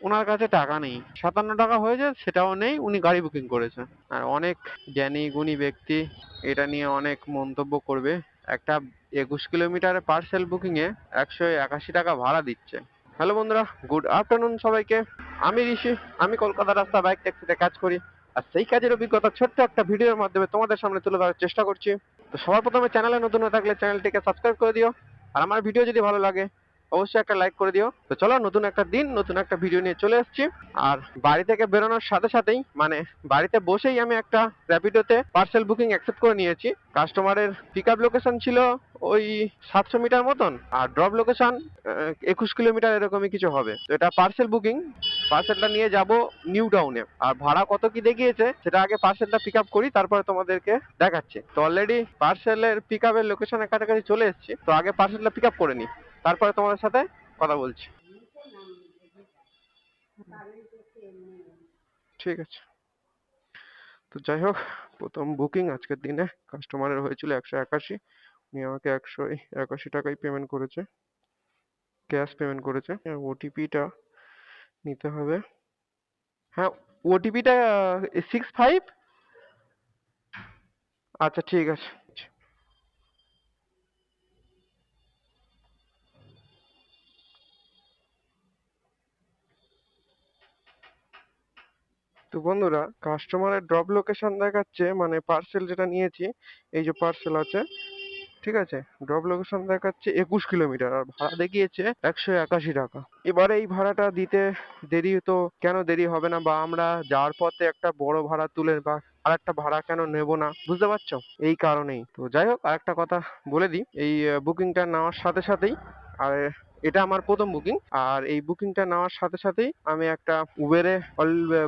ওনার কাছে টাকা নেই, 57 টাকা হয়েছে সেটাও নেই, উনি গাড়ি বুকিং করেছে। আর অনেক জ্ঞানী গুণী ব্যক্তি এটা নিয়ে অনেক মন্তব্য করবে। একটা 21 কিলোমিটার পার্সেল বুকিং এ 181 টাকা ভাড়া দিচ্ছে। হ্যালো বন্ধুরা, গুড আফটারনুন সবাইকে। আমি ঋষি, আমি কলকাতা রাস্তা বাইক ট্যাক্সিতে কাজ করি। আর সেই কাজের অভিজ্ঞতা ছোট্ট একটা ভিডিওর মাধ্যমে তোমাদের সামনে তুলে ধরার চেষ্টা করছি। তো সবার প্রথমে চ্যানেলে নতুন হয়ে থাকলে চ্যানেলটিকে সাবস্ক্রাইব করে দিও। আর আমার ভিডিও যদি ভালো লাগে অবশ্যই একটা লাইক করে দিও। তো চলো, নতুন একটা দিন নতুন একটা ভিডিও নিয়ে চলে এসেছি। আর বাড়ি থেকে বেরোনোর সাথে সাথেই মানে বাড়িতে বসেই আমি একটা র্যাপিডোতে পার্সেল বুকিং অ্যাকসেপ্ট করে নিয়েছি। কাস্টমারের পিক আপ লোকেশন ছিল ওই 700 মিটার মতন, আর ড্রপ লোকেশন 21 কিলোমিটার এরকমই কিছু হবে। তো এটা পার্সেল বুকিং, পার্সেলটা নিয়ে যাব নিউ টাউনে। আর ভাড়া কত কি দেখিয়েছে সেটা আগে পার্সেলটা পিক আপ করি, তারপরে তোমাদেরকে দেখাচ্ছি। তো অলরেডি পার্সেলের পিক আপের লোকেশনের কাছাকাছি চলে এসেছি। তো আগে পার্সেলটা পিক আপ করে নিই, তারপরে তোমাদের সাথে কথা বলছি। ঠিক আছে। তো যাই হোক, প্রথম বুকিং আজকের দিনে কাস্টমারের হয়েছিল 181। উনি আমাকে 181 টাকাই পেমেন্ট করেছে, ক্যাশ পেমেন্ট করেছে। ওটিপিটা নিতে হবে। হ্যাঁ, ওটিপিটা 65। আচ্ছা ঠিক আছে। তো বন্ধুরা, কাস্টমারের ড্রপ লোকেশন দেখাচ্ছে, মানে পার্সেল যেটা নিয়েছি, এই যে পার্সেল আছে, ঠিক আছে, ড্রপ লোকেশন দেখাচ্ছে 21 কিলোমিটার, আর ভাড়া দেখিয়েছে 181 টাকা। এবারে এই ভাড়াটা দিতে দেরি তো কেন দেরি হবে না, বা আমরা যাওয়ার পথে একটা বড় ভাড়া তুলে বা আর একটা ভাড়া কেন নেব না, বুঝতে পারছো? এই কারণেই। তো যাই হোক, আরেকটা কথা বলে দিই, এই বুকিংটা নেওয়ার সাথে সাথেই, আর এটা আমার প্রথম বুকিং, আর এই বুকিংটা নেওয়ার সাথে সাথেই আমি একটা উবেরে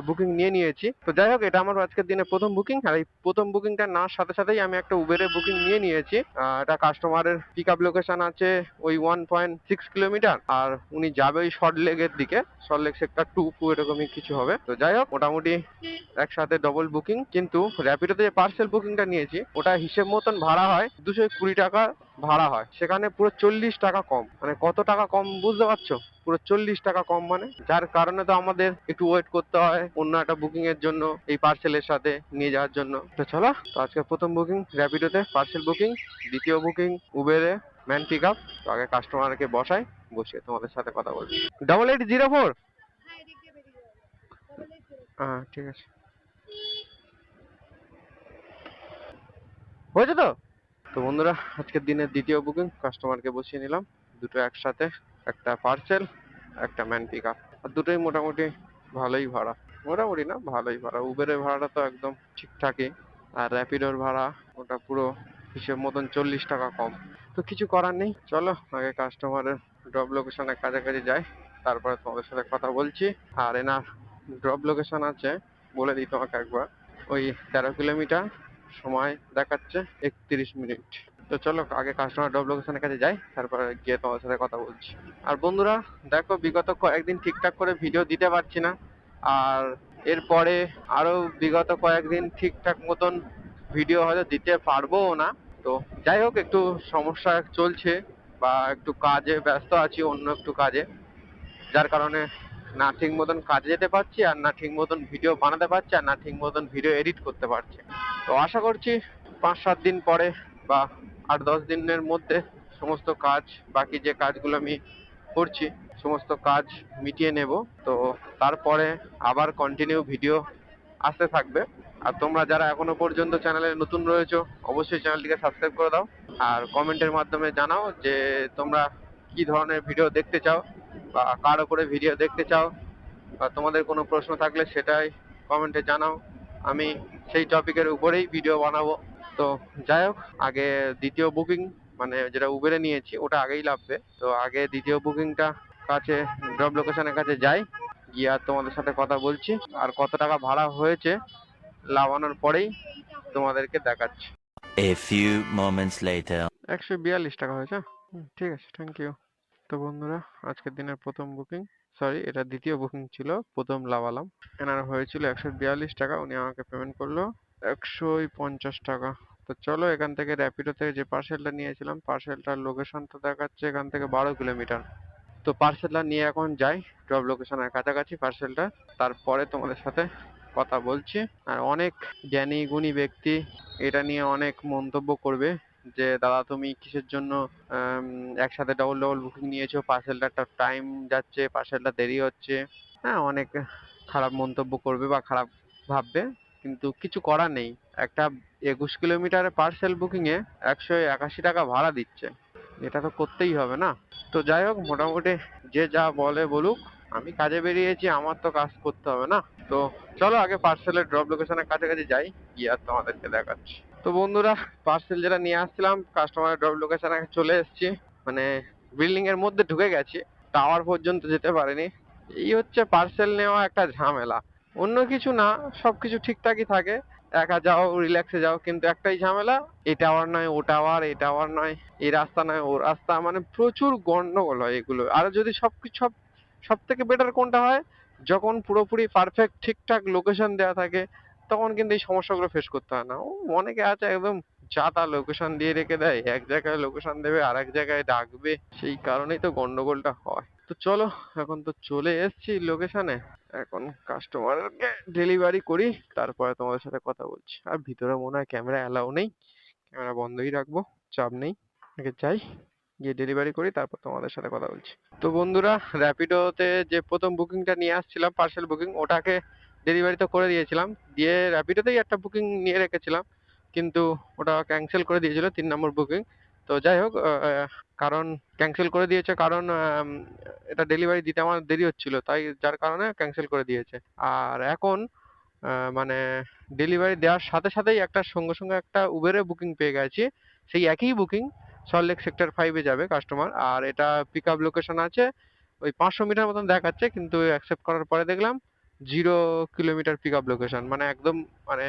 বুকিং নিয়ে নিয়েছি। তো যাই হোক, এটা আমার আজকের দিনে প্রথম বুকিং, আর এই প্রথম বুকিংটা নেওয়ার সাথে সাথেই আমি একটা উবেরে বুকিং নিয়ে নিয়েছি। এটা কাস্টমারের পিক আপ লোকেশন আছে ওই 1.6 কিলোমিটার, আর উনি যাবে ওই সল্ট লেকের দিকে, সল্ট লেক সেক্টর 2 এরকমই কিছু হবে। তো যাই হোক, মোটামুটি একসাথে ডবল বুকিং। কিন্তু র্যাপিডোতে যে পার্সেল বুকিংটা নিয়েছি ওটা হিসেব মতন ভাড়া হয় 220 টাকা ভাড়া হয়, সেখানে পুরো 40 টাকা কম। মানে কত টাকা কম বুঝতে পারছো? পুরো 40 টাকা কম, মানে যার কারণে তো আমাদের একটু ওয়েট করতে হয় অন্য একটা বুকিং এর জন্য, এই পার্সেলের সাথে নিয়ে যাওয়ার জন্য। তো চলো, তো আজকে প্রথম বুকিং র্যাপিডোতে পার্সেল বুকিং, দ্বিতীয় বুকিং উবেরে ম্যান পিক আপ। তো আগে কাস্টমারকে বসাই, বসিয়ে তোমাদের সাথে কথা বলছি। 8804। হ্যাঁ ঠিক আছে, হয়েছে তো। তো বন্ধুরা, আজকের দিনের দ্বিতীয় বুকিং, কাস্টমারকে বসিয়ে নিলাম দুটো একসাথে, একটা পার্সেল একটা ম্যান পিক আপ। আর দুটোই মোটামুটি ভালোই ভাড়া, মোটামুটি না ভালোই ভাড়া। উবেরের ভাড়াটা তো একদম ঠিকঠাকই, আর র্যাপিডোর ভাড়া ওটা পুরো হিসেব মতন 40 টাকা কম। তো কিছু করার নেই, চলো আগে কাস্টমারের ড্রপ লোকেশনের কাছাকাছি যাই, তারপরে তোমাদের সাথে কথা বলছি। আর এনার ড্রপ লোকেশন আছে, বলে দিই তোমাকে একবার, ওই 13 কিলোমিটার, সময় দেখাচ্ছে 31 মিনিট। তো চলো আগে কাস্টমার ড্রপ লোকেশনের কাছে যাই, তারপরে গিয়ে তোমার সাথে কথা বলছি। আর বন্ধুরা দেখো, বিগত কয়েকদিন ঠিকঠাক করে ভিডিও দিতে পারছি না, আর এরপরে আরো বিগত কয়েকদিন ঠিকঠাক মতন ভিডিও হয়তো দিতে পারবো না। তো যাই হোক, একটু সমস্যা চলছে, বা একটু কাজে ব্যস্ত আছি, অন্য একটু কাজে, যার কারণে না ঠিক মতন কাজে যেতে পারছি, আর না ঠিক মতন ভিডিও বানাতে পারছি, আর না ঠিক মতন ভিডিও এডিট করতে পারছি। তো আশা করছি 5-7 দিন পরে বা 8-10 দিনের মধ্যে সমস্ত কাজ, বাকি যে কাজগুলো আমি করছি সমস্ত কাজ মিটিয়ে নেব। তো তারপরে আবার কন্টিনিউ ভিডিও আসতে থাকবে। আর তোমরা যারা এখনো পর্যন্ত চ্যানেলে নতুন রয়েছো অবশ্যই চ্যানেলটিকে সাবস্ক্রাইব করে দাও, আর কমেন্টের মাধ্যমে জানাও যে তোমরা কি ধরনের ভিডিও দেখতে চাও, বা কার উপরে ভিডিও দেখতে চাও, বা তোমাদের কোনো প্রশ্ন থাকলে সেটাই কমেন্টে জানাও, আমি সেই টপিকের উপরেই ভিডিও বানাবো। তো যাই হোক, আগে দ্বিতীয় বুকিং মানে যেটা উবেরে নিয়েছি ওটা আগেই লাগবে। তো আগে দ্বিতীয় বুকিংটা কাছে, ড্রপ লোকেশনের কাছে যাই, গিয়ে আর তোমাদের সাথে কথা বলছি, আর কত টাকা ভাড়া হয়েছে লাগানোর পরেই তোমাদেরকে দেখাচ্ছি। A few moments later. 142 টাকা হয়েছে। ঠিক আছে, থ্যাংক ইউ। তো বন্ধুরা, আজকের দিনের প্রথম বুকিং, সরি এটা দ্বিতীয় বুকিং ছিল, প্রথম লাভালাম। এনার হয়েছিল 142 টাকা, উনি আমাকে পেমেন্ট করলো 150 টাকা। তো চলো, এখান থেকে র্যাপিডো থেকে যে পার্সেলটা নিয়েছিলাম পার্সেলটার লোকেশন তো দেখাচ্ছে এখান থেকে 12 কিলোমিটার। তো পার্সেলটা নিয়ে এখন যাই ড্রপ লোকেশনের কাছাকাছি পার্সেলটা, তারপরে তোমাদের সাথে কথা বলছি। আর অনেক জ্ঞানী গুণী ব্যক্তি এটা নিয়ে অনেক মন্তব্য করবে যে দাদা তুমি কিসের জন্য একসাথে ডবল ডবল বুকিং নিয়েছো, পার্সেলটা একটা টাইম যাচ্ছে, পার্সেলটা দেরি হচ্ছে। হ্যাঁ, অনেক খারাপ মন্তব্য করবে বা খারাপ ভাববে, কিন্তু কিছু করার নেই। একটা 21 কিলোমিটারের পার্সেল বুকিং এ 181 টাকা ভাড়া দিচ্ছে, এটা তো করতেই হবে না। তো যাই হোক, মোটামুটি যে যা বলে বলুক, আমি কাজে বেরিয়েছি, আমার তো কাজ করতে হবে না। তো চলো আগে পার্সেলের ড্রপ লোকেশনের কাছাকাছি যাই, গিয়ে আর তোমাদেরকে দেখাচ্ছি। তো বন্ধুরা, পার্সেল যেটা নিয়ে আসছিলাম কাস্টমারের ড্রপ লোকেশনে চলে এসেছি, মানে বিল্ডিং এর মধ্যে ঢুকে গেছি, টাওয়ার পর্যন্ত যেতে পারিনি। এই হচ্ছে পার্সেল নেওয়া একটা ঝামেলা, অন্য কিছু না, সবকিছু ঠিকঠাকই থাকে, একা যাও রিল্যাক্সে যাও, কিন্তু একটাই ঝামেলা, এই টাওয়ার নয় ও টাওয়ার, এই টাওয়ার নয় এই রাস্তা নয় ও রাস্তা, মানে প্রচুর গন্ডগোল হয় এগুলো। আর যদি সবকিছু সব থেকে বেটার কোনটা হয়, যখন পুরোপুরি পারফেক্ট ঠিকঠাক লোকেশন দেওয়া থাকে, তখন কিন্তু এই সমস্যাগুলো ফেস করতে হয় না। ও অনেকে আছে একদম যা তা লোকেশন দিয়ে রেখে দেয়, এক জায়গায় লোকেশন দেবে আর এক জায়গায় ডাকবে, সেই কারণেই তো গন্ডগোলটা হয়। তো চলো, এখন তো চলে এসেছি লোকেশনে, এখন কাস্টমারকে ডেলিভারি করি, তারপরে তোমাদের সাথে কথা বলছি। আর ভিতরে মনে হয় ক্যামেরা অ্যালাউ নেই, ক্যামেরা বন্ধই রাখবো, চাপ নেই। আগে যাই, গিয়ে ডেলিভারি করি, তারপর তোমাদের সাথে কথা বলছি। তো বন্ধুরা, র্যাপিডোতে যে প্রথম বুকিংটা নিয়ে আসছিলাম পার্সেল বুকিং, ওটাকে ডেলিভারি তো করে দিয়েছিলাম, দিয়ে র্যাপিডোতেই একটা বুকিং নিয়ে রেখেছিলাম, কিন্তু ওটা ক্যান্সেল করে দিয়েছিল 3 নম্বর বুকিং। তো যাই হোক, কারণ ক্যান্সেল করে দিয়েছে কারণ এটা ডেলিভারি দিতে আমার দেরি হচ্ছিল, তাই যার কারণে ক্যান্সেল করে দিয়েছে। আর এখন মানে ডেলিভারি দেওয়ার সাথে সাথেই একটা সঙ্গে সঙ্গে একটা উবেরে বুকিং পেয়ে গেছি, সেই একই বুকিং, সল্টলেক সেক্টর 5-এ যাবে কাস্টমার। আর এটা পিক আপ লোকেশন আছে ওই 500 মিটার মতন দেখাচ্ছে, কিন্তু অ্যাকসেপ্ট করার পরে দেখলাম 0 কিলোমিটার পিক আপ লোকেশন, মানে একদম, মানে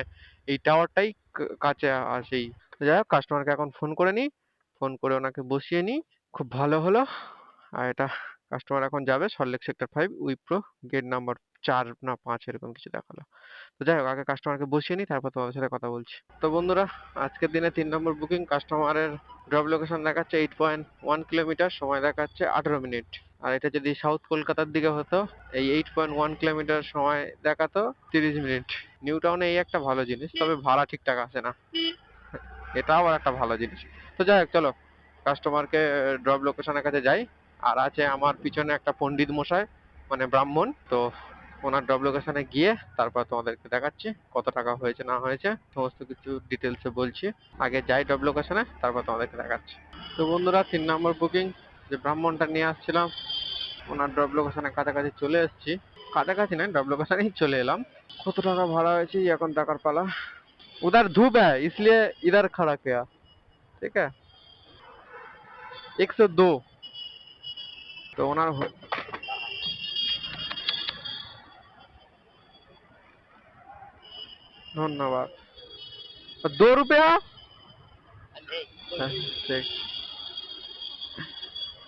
এই টাওয়ারটাই কাছে আসেই। তো যাই হোক, কাস্টমারকে এখন ফোন করে নিই, ফোন করে ওনাকে বসিয়ে নিই, খুব ভালো হলো। আর এটা কাস্টমার এখন যাবে Salt Lake sector 5 Wipro, gate number 4 না 5 এরকম কিছু দেখালো। তো যাই হোক, আগে কাস্টমারকে বসিয়ে নিই, তারপর তোমাদের সাথে কথা বলছি। তো বন্ধুরা, আজকের দিনে 3 নম্বর বুকিং, কাস্টমারের ড্রপ লোকেশন দেখাচ্ছে 8.1 কিলোমিটার, সময় দেখাচ্ছে 18 মিনিট। আর এটা যদি সাউথ কলকাতার দিকে হতো, এই 8.1 কিলোমিটার সময় দেখাতো 30 মিনিট। নিউ টাউনে এই একটা ভালো জিনিস, তবে ভাড়া ঠিকঠাক আসে না, এটা আবার একটা ভালো জিনিস। তো যাই হোক, চলো কাস্টমারকে ড্রপ লোকেশনের কাছে যাই। আর আছে আমার পিছনে একটা পণ্ডিত মশাই, মানে ব্রাহ্মণ, তো ওনার ড্রপ লোকেশনে গিয়ে তারপর তোমাদেরকে দেখাচ্ছি কত টাকা হয়েছে না হয়েছে, সমস্ত কিছু ডিটেলসে বলছি। আগে যাই ড্রপ লোকেশনে, তারপর তোমাদেরকে দেখাচ্ছি। তো বন্ধুরা, 3 নম্বর বুকিং, যে ব্রাহ্মণটা নিয়ে আসছিলাম, ওনার ড্রপ লোকেশনের কাছাকাছি চলে এসেছি, কাছাকাছি নয় ড্রপ লোকেশনেই চলে এলাম। কত টাকা ভাড়া হয়েছে এখন টাকার পালা। उधर धूप है इसलिए इधर खड़ा किया, ठीक है। 102। তো ওনার ধন্যবাদ। 2 रुपया। হ্যাঁ, ঠিক।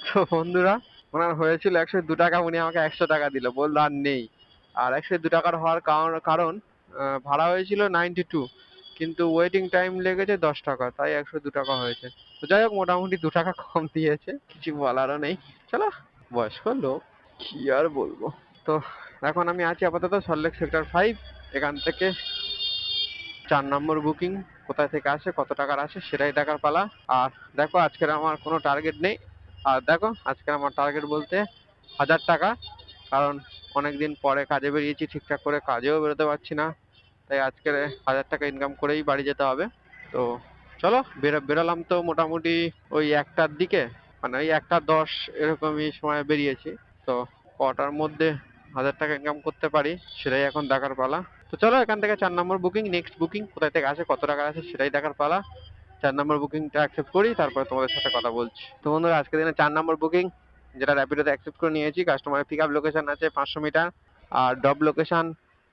তো বন্ধুরা, ওনার হয়েছিল 102 টাকা, উনি আমাকে 100 টাকা দিল, বললো আর নেই। আর 102 টাকার হওয়ার কারণ ভাড়া হয়েছিল 92, কিন্তু ওয়েটিং টাইম লেগেছে 10 টাকা, তাই 102 টাকা হয়েছে। তো যাই হোক, মোটামুটি 2 টাকা কম দিয়েছে, কিছু বলারও নেই। চলো, বয়স্ক লোক, কি আর বলবো। তো এখন আমি আছি আপাতত সল্টলেক সেক্টর 5, এখান থেকে 4 নম্বর বুকিং কোথা থেকে আসে কত টাকার আসে সেটাই টাকার পালা। আর দেখো, আজকের আমার কোনো টার্গেট নেই। আর দেখো, আজকে আমার টার্গেট বলতে 1000 টাকা, কারণ অনেকদিন পরে কাজে বেরিয়েছি, ঠিকঠাক করে কাজেও বেরোতে পারছি না, তাই আজকে 1000 টাকা ইনকাম করেই বাড়ি যেতে হবে। তো চলো, বেরোলাম তো মোটামুটি ওই 1টার দিকে, মানে ওই 1টা 10 এরকমই সময় বেরিয়েছি। তো কটার মধ্যে 1000 টাকা ইনকাম করতে পারি সেটাই এখন দেখার পালা। তো চলো, এখান থেকে 4 নম্বর বুকিং, নেক্সট বুকিং কোথায় থেকে আসে কত টাকা আছে সেটাই দেখার পালা। 4 নম্বর বুকিংটা অ্যাকসেপ্ট করি, তারপরে তোমাদের সাথে কথা বলছি। তো বন্ধুরা, আজকে দিনে 4 নম্বর বুকিং, যেটা র্যাপিডোতে অ্যাকসেপ্ট করে নিয়েছি, কাস্টমারের পিক আপ লোকেশন আছে 500 মিটার, আর ড্রপ লোকেশন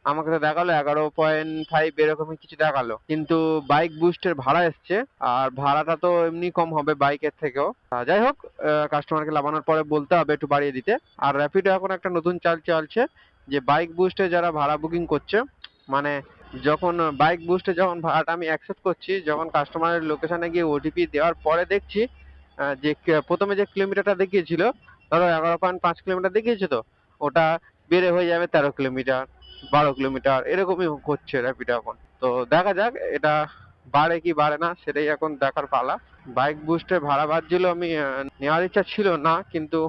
আমাকে তো দেখালো 11.5 এরকমই কিছু দেখালো, কিন্তু বাইক বুস্টের ভাড়া এসছে, আর ভাড়াটা তো এমনি কম হবে বাইকের থেকেও। যাই হোক, কাস্টমারকে লাগানোর পরে বলতে হবে একটু বাড়িয়ে দিতে। আর র্যাপিডো এখন একটা নতুন চাল চলছে, যে বাইক বুস্টে যারা ভাড়া বুকিং করছে, মানে যখন বাইক বুস্টে যখন ভাড়াটা আমি অ্যাকসেপ্ট করছি, যখন কাস্টমারের লোকেশনে গিয়ে ওটিপি দেওয়ার পরে দেখছি যে প্রথমে যে কিলোমিটারটা দেখিয়েছিল, ধরো 11.5 কিলোমিটার দেখিয়েছে, তো ওটা বেড়ে হয়ে যাবে 13 কিলোমিটার, 12 কিলোমিটার, এরকমই হচ্ছে র্যাপিডো এখন। তো দেখা যাক এটা বাড়ে কি বাড়ে না, সেটাই এখন দেখার পালা। বাইক বুস্টের ভাড়া বাড়ছিল, আমি নেওয়ার ইচ্ছা ছিল না, কিন্তু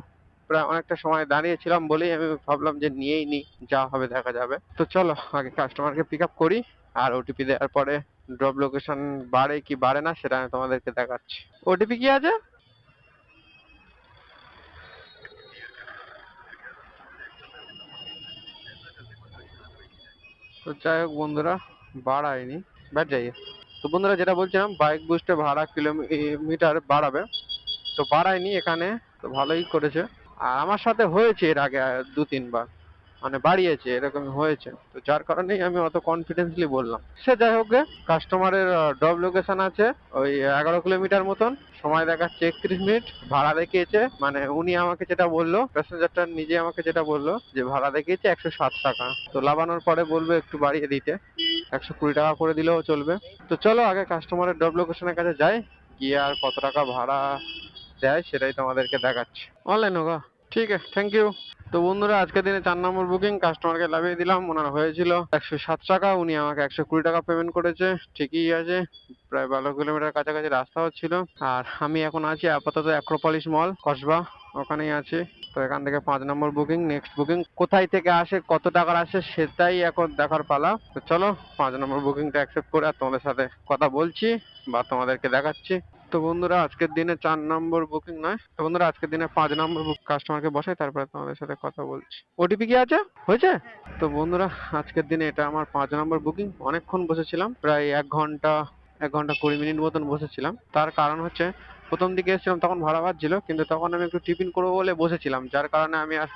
প্রায় অনেকটা সময় দাঁড়িয়েছিলাম বলেই আমি ভাবলাম যে নিয়েই নি, যা হবে দেখা যাবে। তো চলো আগে কাস্টমারকে পিক আপ করি, আর ওটিপি দেওয়ার পরে ড্রপ লোকেশন বাড়ে কি বাড়ে না সেটা আমি তোমাদেরকে দেখাচ্ছি। ওটিপি কি আছে? তো যাই হোক বন্ধুরা, বাড়ায়নি, ব্যাট যাইয়ে। তো বন্ধুরা যেটা বলছিলাম, বাইক বুস্টে ভাড়া কিলোমিটার বাড়াবে, তো বাড়ায়নি এখানে, তো ভালোই করেছে। আর আমার সাথে হয়েছে এর আগে 2-3 বার, মানে বাড়িয়েছে, এরকম হয়েছে, তো যার কারণেই আমি অত কনফিডেন্সলি বললাম। সে যাই হোক গে, কাস্টমারের ড্রপ লোকেশন আছে ওই 11 কিলোমিটার মতন, সময় দেখাচ্ছে 31 মিনিট, ভাড়া দেখিয়েছে, মানে উনি আমাকে যেটা বললো, প্যাসেঞ্জারটা নিজে আমাকে যেটা বললো যে ভাড়া দেখিয়েছে 107 টাকা, তো লাগানোর পরে বলবো একটু বাড়িয়ে দিতে, 120 টাকা করে দিলেও চলবে। তো চলো আগে কাস্টমারের ড্রপ লোকেশনের কাছে যাই, গিয়ে আর কত টাকা ভাড়া দেয় সেটাই তোমাদেরকে দেখাচ্ছি। অনলাইন হোগা, ঠিক আছে, থ্যাংক ইউ। তো বন্ধুরা আজকের দিনে 4 নম্বর বুকিং কাস্টমারকে লাভিয়ে দিলাম, ওনার হয়েছিল 107 টাকা, উনি আমাকে 120 টাকা পেমেন্ট করেছে, ঠিকই আছে। প্রায় 12 কিলোমিটার কাছাকাছি রাস্তাও ছিল। আর আমি এখন আছি আপাতত অ্যাক্রোপলিস মল কসবা, ওখানেই আছি। তো এখান থেকে 5 নম্বর বুকিং, নেক্সট বুকিং কোথায় থেকে আসে, কত টাকার আসে, সেটাই এখন দেখার পালা। তো চলো 5 নম্বর বুকিংটা অ্যাকসেপ্ট করে আর তোমাদের সাথে কথা বলছি বা তোমাদেরকে দেখাচ্ছি। তো বন্ধুরা আজকের দিনে 4 নম্বর বুকিং নয়, তো বন্ধুরা আজকের দিনে 5 নম্বর বুক কাস্টমারকে বসাই, তারপরে তোমাদের সাথে কথা বলছি। ওটিপি কি আছে? হয়েছে? তো বন্ধুরা আজকের দিনে এটা আমার 5 নম্বর বুকিং। অনেকক্ষণ বসেছিলাম, প্রায় 1 ঘন্টা, 1 ঘন্টা 20 মিনিট মতন বসেছিলাম। তার কারণ হচ্ছে প্রথম দিকে এসেছিলাম তখন ভাড়া বাড়ছিল, কিন্তু তখন আমি একটু টিফিন করবো বলে বসেছিলাম, যার কারণে আমি আর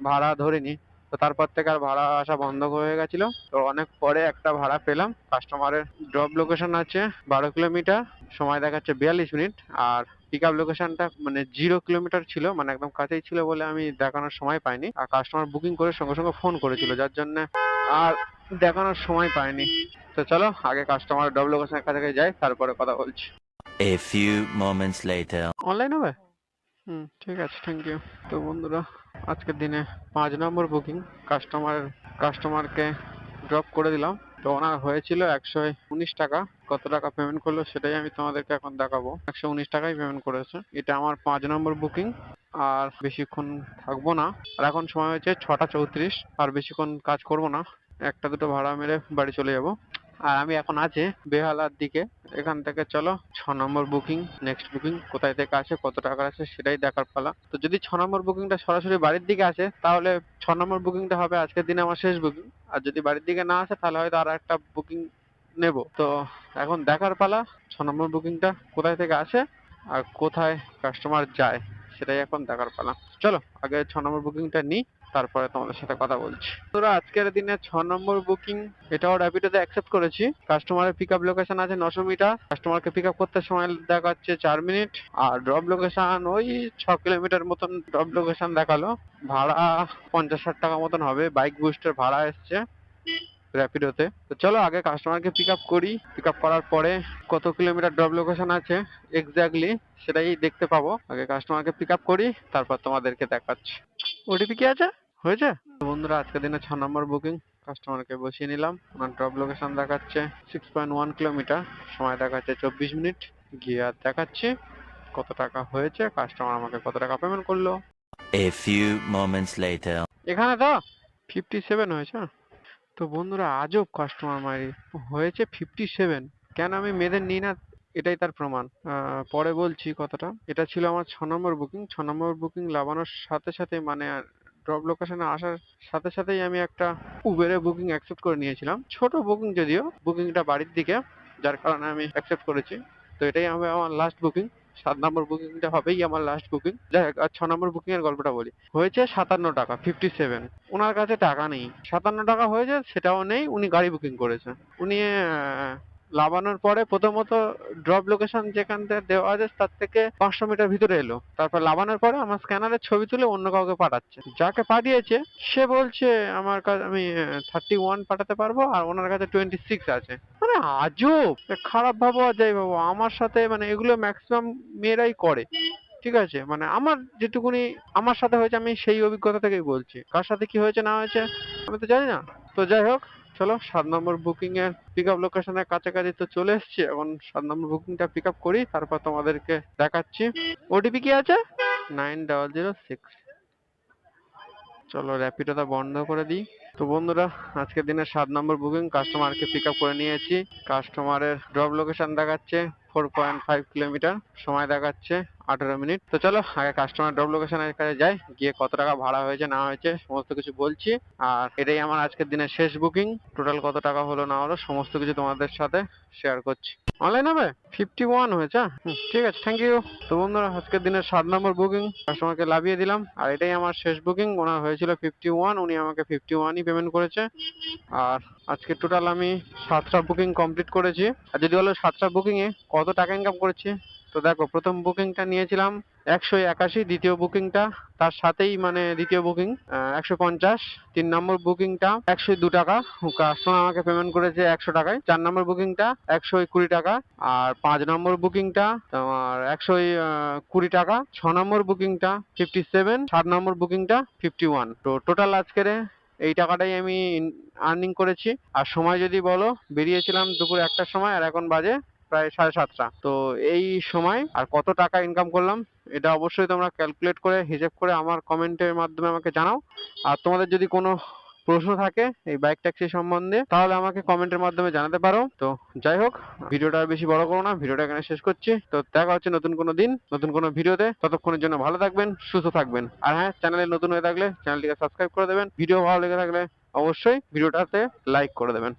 ভাড়া ধরিনি। তো তারপর থেকে আর ভাড়া আসা বন্ধ হয়ে গেছিল। তো অনেক পরে একটা ভাড়া পেলাম। কাস্টমারের ড্রপ লোকেশন আছে 12 কিলোমিটার, সময় দেখাচ্ছে 42 মিনিট। আর পিক আপ লোকেশনটা মানে 0 কিলোমিটার ছিল, মানে একদম কাছেই ছিল বলে আমি দেখানোর সময় পাইনি। আর কাস্টমার বুকিং করে সঙ্গে সঙ্গে ফোন করেছিল, যার জন্য আর দেখানোর সময় পাইনি। তো চলো আগে কাস্টমার ড্রপ লোকেশনের কাছে যাই, তারপরে কথা বলছি। A few moments later. Online হবে? ঠিক আছে, থ্যাংক ইউ। তো বন্ধুরা আজকের দিনে 5 নম্বর বুকিং, কাস্টমারকে ড্রপ করে দিলাম। তো ওনার হয়েছিল 119 টাকা। কত টাকা পেমেন্ট করলো সেটাই আমি তোমাদেরকে এখন দেখাবো। 119 টাকাই পেমেন্ট করেছে। এটা আমার 5 নম্বর বুকিং। আর বেশিক্ষণ থাকবো না। আর এখন সময় হয়েছে 6টা 34, আর বেশিক্ষণ কাজ করব না, একটা দুটো ভাড়া মেরে বাড়ি চলে যাব। আর আমি এখন আছি বেহালার দিকে। এখান থেকে চলো 6 নম্বর বুকিং, নেক্সট বুকিং কোথায় থেকে আসে, কত টাকা আছে সেটাই দেখার পালা। তো যদি 6 নম্বর বুকিংটা সরাসরি বাড়ির দিকে আসে, তাহলে 6 নম্বর বুকিংটা হবে আজকের দিনে আমার শেষ বুকিং। আর যদি বাড়ির দিকে না আসে, তাহলে হয়তো আর একটা বুকিং নেব। তো এখন দেখার পালা 6 নম্বর বুকিংটা কোথায় থেকে আসে আর কোথায় কাস্টমার যায়, সেটাই এখন দেখার পালা। চলো আগে 6 নম্বর বুকিংটা নিই, তারপরে তোমাদের সাথে কথা বলছি। তোরা আজকের দিনে 6 নম্বর বুকিং, এটাও র্যাপিডোতে অ্যাকসেপ্ট করেছি। কাস্টমারের পিক আপ লোকেশন আছে 900 মিটার, কাস্টমারকে পিক আপ করতে সময় দেখাচ্ছে 4 মিনিট। আর ড্রপ লোকেশন ওই 6 কিলোমিটার মতন ড্রপ লোকেশন দেখালো। ভাড়া 50-60 টাকা মতন হবে, বাইক বুস্টের ভাড়া এসছে র্যাপিডোতে। তো চলো আগে কাস্টমারকে পিক আপ করি, পিক আপ করার পরে কত কিলোমিটার ড্রপ লোকেশন আছে এক্স্যাক্টলি সেটাই দেখতে পাবো। আগে কাস্টমারকে পিক আপ করি, তারপর তোমাদেরকে দেখাচ্ছি। ওটিপি কি আছে? হয়েছে? তো বন্ধুরা আজকের দিনে 6 নম্বর বুকিং, কাস্টমারকে বসিয়ে নিলাম। ওনার ড্রপ লোকেশন দেখাচ্ছে 6.1 কিলোমিটার, সময় দেখাচ্ছে 24 মিনিট। গিয়ে আর দেখাচ্ছি কত টাকা হয়েছে, কাস্টমার আমাকে কত টাকা পেমেন্ট করলো। A few moments later. এখানে তো 57 হয়েছে। তো বন্ধুরা আজব কাস্টমার মারি, হয়েছে 57। কেন আমি মেয়েদের নিই না, এটাই তার প্রমাণ। পরে বলছি কথাটা। এটা ছিল আমার 6 নম্বর বুকিং। 6 নম্বর বুকিং লাগানোর সাথে সাথে, মানে ড্রপ লোকেশনে আসার সাথে সাথেই আমি একটা উবেরে বুকিং অ্যাকসেপ্ট করে নিয়েছিলাম। ছোট বুকিং যদিও, বুকিংটা বাড়ির দিকে, যার কারণে আমি অ্যাকসেপ্ট করেছি। তো এটাই হবে আমার লাস্ট বুকিং। 7 নম্বর বুকিংটা হবেই আমার লাস্ট বুকিং। যাই হোক, আর 6 নম্বর বুকিং এর গল্পটা বলি। হয়েছে 57 টাকা, 57। ওনার কাছে টাকা নেই, 57 টাকা হয়েছে সেটাও নেই, উনি গাড়ি বুকিং করেছে। উনি লাবানোর পরে প্রথমত ড্রপ লোকেশন যেখান থেকে দেওয়া আছে তার থেকে 500 মিটার ভিতরে এলো, তারপর লাবানোর পরে আমার স্ক্যানারের ছবি তুলে অন্য কাউকে পাঠাচ্ছে। যাকে পাঠিয়েছে সে বলছে আমার কাছে আমি 31 পাঠাতে পারবো, আর ওনার কাছে 26 আছে। মানে আজব, খারাপ ভাবো আর যাই ভাবো, আমার সাথে মানে এগুলো ম্যাক্সিমাম মেয়েরাই করে। ঠিক আছে, মানে আমার যেটুকুনি আমার সাথে হয়েছে আমি সেই অভিজ্ঞতা থেকেই বলছি, কার সাথে কি হয়েছে না হয়েছে আমি তো জানি না। তো যাই হোক, চলো 7 নম্বর বুকিং এর পিক আপ লোকেশনের কাছাকাছি তো চলে এসেছি, এখন 7 নম্বর বুকিংটা পিক আপ করি, তারপর তোমাদেরকে দেখাচ্ছি। ওটিপি কি আছে? 9006। চলো র্যাপিডোটা বন্ধ করে দিই। তো বন্ধুরা, আজকের দিনে 7 নম্বর বুকিং কাস্টমারকে পিক আপ করে নিয়েছি। কাস্টমারের ড্রপ লোকেশন দেখাচ্ছে 4.5 কিলোমিটার, সময় দেখাচ্ছে 18 মিনিট। তো চলো আগে কাস্টমার ড্রপ লোকেশনের কাছে যাই, গিয়ে কত টাকা ভাড়া হয়েছে না হয়েছে সমস্ত কিছু বলছি। আর এটাই আমার আজকের দিনের শেষ বুকিং, টোটাল কত টাকা হলো না হলো সমস্ত কিছু তোমাদের সাথে শেয়ার করছি। অনলাইন হবে 51 হয়েছে, ঠিক আছে, থ্যাংক ইউ। তো বন্ধুরা, আজকের দিনের 7 নম্বর বুকিং কাস্টমারকে লাভিয়ে দিলাম, আর এটাই আমার শেষ বুকিং। ওনার হয়েছিল 51, উনি আমাকে 51ই পেমেন্ট করেছে। আর আজকে টোটাল আমি 7টা বুকিং কমপ্লিট করেছি। আর যদি বলো 7টা বুকিং এ কত টাকা ইনকাম করেছি, তো দেখো, প্রথম বুকিংটা নিয়েছিলাম 181, দ্বিতীয় বুকিংটা তার সাথেই মানে দ্বিতীয় বুকিং 150, 3 নম্বর বুকিংটা 102 টাকা, কাস্টমার আমাকে পেমেন্ট করেছে 100 টাকায়। 4 নম্বর বুকিংটা 120 টাকা, আর 5 নম্বর বুকিংটা তোমার 120 টাকা, 6 নম্বর বুকিংটা 57, 7 নম্বর বুকিংটা 51। তো টোটাল আজকের এই টাকাটাই আমি আর্নিং করেছি। আর সময় যদি বলো, বেরিয়েছিলাম দুপুর 1টার সময়, আর এখন বাজে প্রায় 7:30। তো এই সময় আর কত টাকা ইনকাম করলাম, এটা অবশ্যই তোমরা ক্যালকুলেট করে হিসেব করে আমার কমেন্টের মাধ্যমে আমাকে জানাও। আর তোমাদের যদি কোনো প্রশ্ন থাকে এই বাইক ট্যাক্সি সম্বন্ধে, তাহলে আমাকে কমেন্টের মাধ্যমে জানাতে পারো। তো যাই হোক, ভিডিওটা আর বেশি বড় করো না, ভিডিওটা এখানে শেষ করছি। তো দেখা হচ্ছে নতুন কোনো দিন নতুন কোনো ভিডিওতে। ততক্ষণের জন্য ভালো থাকবেন, সুস্থ থাকবেন। আর হ্যাঁ, চ্যানেলে নতুন হয়ে থাকলে চ্যানেলটিকে সাবস্ক্রাইব করে দেবেন। ভিডিও ভালো লেগে থাকলে অবশ্যই ভিডিওটাতে লাইক করে দেবেন।